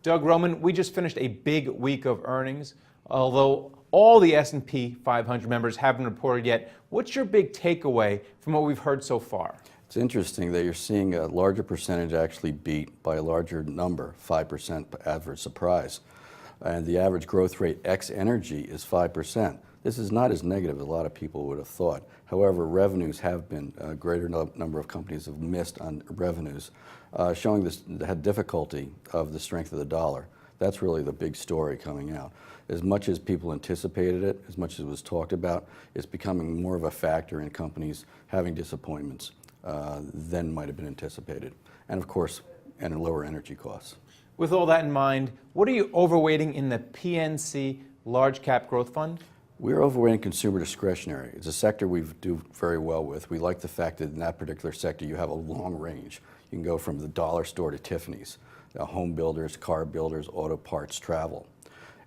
Doug Roman, we just finished a big week of earnings. Although all the S&P 500 members haven't reported yet, what's your big takeaway from what we've heard so far? It's interesting that you're seeing a larger percentage actually beat by a larger number, 5% average surprise. And the average growth rate ex energy is 5%. This is not as negative as a lot of people would have thought. However, revenues have been, a greater number of companies have missed on revenues, showing the difficulty of the strength of the dollar. That's really the big story coming out. As much as people anticipated it, as much as it was talked about, it's becoming more of a factor in companies having disappointments than might have been anticipated. And of course, and lower energy costs. With all that in mind, what are you overweighting in the PNC Large Cap Growth Fund? We're overweighting consumer discretionary. It's a sector we do very well with. We like the fact that in that particular sector you have a long range. You can go from the dollar store to Tiffany's, home builders, car builders, auto parts, travel.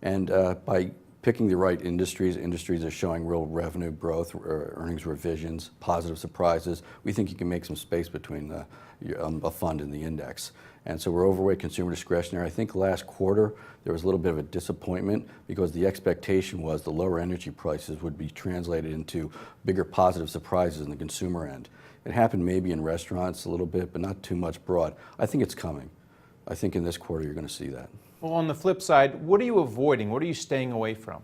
And by picking the right industries that are showing real revenue growth, earnings revisions, positive surprises, we think you can make some space between a fund and the index. And so we're overweight consumer discretionary. I think last quarter there was a little bit of a disappointment because the expectation was the lower energy prices would be translated into bigger positive surprises in the consumer end. It happened maybe in restaurants a little bit, but not too much broad. I think it's coming. I think in this quarter you're going to see that. Well, on the flip side, what are you avoiding? What are you staying away from?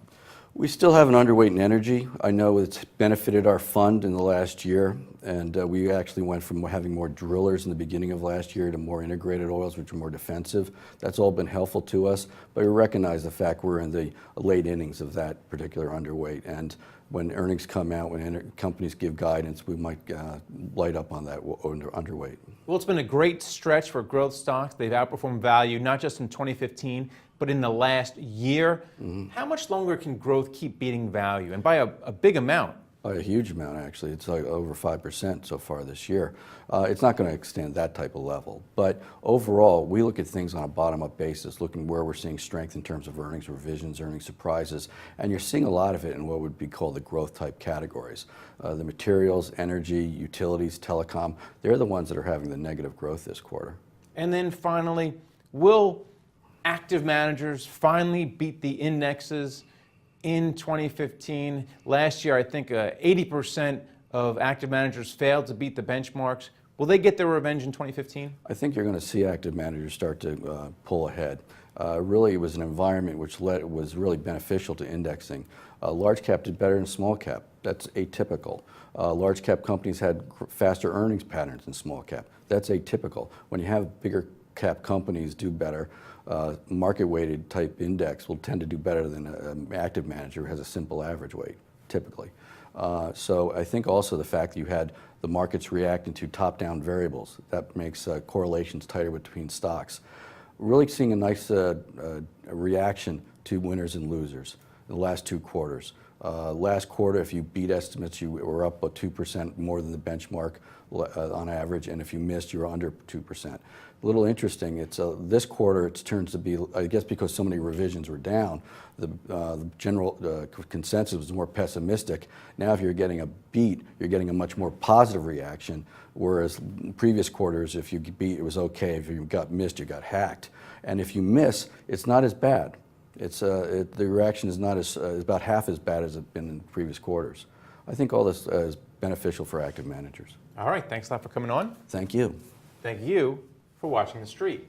We still have an underweight in energy. I know it's benefited our fund in the last year, and we actually went from having more drillers in the beginning of last year to more integrated oils, which are more defensive. That's all been helpful to us, but we recognize the fact we're in the late innings of that particular underweight, and when earnings come out, when companies give guidance, we might light up on that underweight. Well, it's been a great stretch for growth stocks. They've outperformed value, not just in 2015, but in the last year. How much longer can growth keep beating value, and by a big amount? By a huge amount, actually. It's like over 5% so far this year. It's not going to extend that type of level. But overall, we look at things on a bottom-up basis, looking where we're seeing strength in terms of earnings revisions, earnings surprises, and you're seeing a lot of it in what would be called the growth-type categories. The materials, energy, utilities, telecom, they're the ones that are having the negative growth this quarter. And then finally, will active managers finally beat the indexes in 2015? Last year, I think 80% of active managers failed to beat the benchmarks. Will they get their revenge in 2015? I think you're going to see active managers start to pull ahead. Really, it was an environment which was really beneficial to indexing. Large cap did better than small cap. That's atypical. Large cap companies had faster earnings patterns than small cap. That's atypical. When you have bigger cap companies do better, market-weighted type index will tend to do better than an active manager who has a simple average weight, typically. So I think also the fact that you had the markets reacting to top-down variables, that makes correlations tighter between stocks. Really seeing a nice reaction to winners and losers in the last 2 quarters. Last quarter, if you beat estimates, you were up about 2% more than the benchmark on average, and if you missed, you were under 2%. A little interesting, it's this quarter it turns to be, I guess because so many revisions were down, the general consensus was more pessimistic. Now if you're getting a beat, you're getting a much more positive reaction, whereas in previous quarters, if you beat, it was okay. If you got missed, you got hacked. And if you miss, it's not as bad. It's, the reaction is not about half as bad as it's been in previous quarters. I think all this is beneficial for active managers. All right, thanks a lot for coming on. Thank you. Thank you for watching The Street.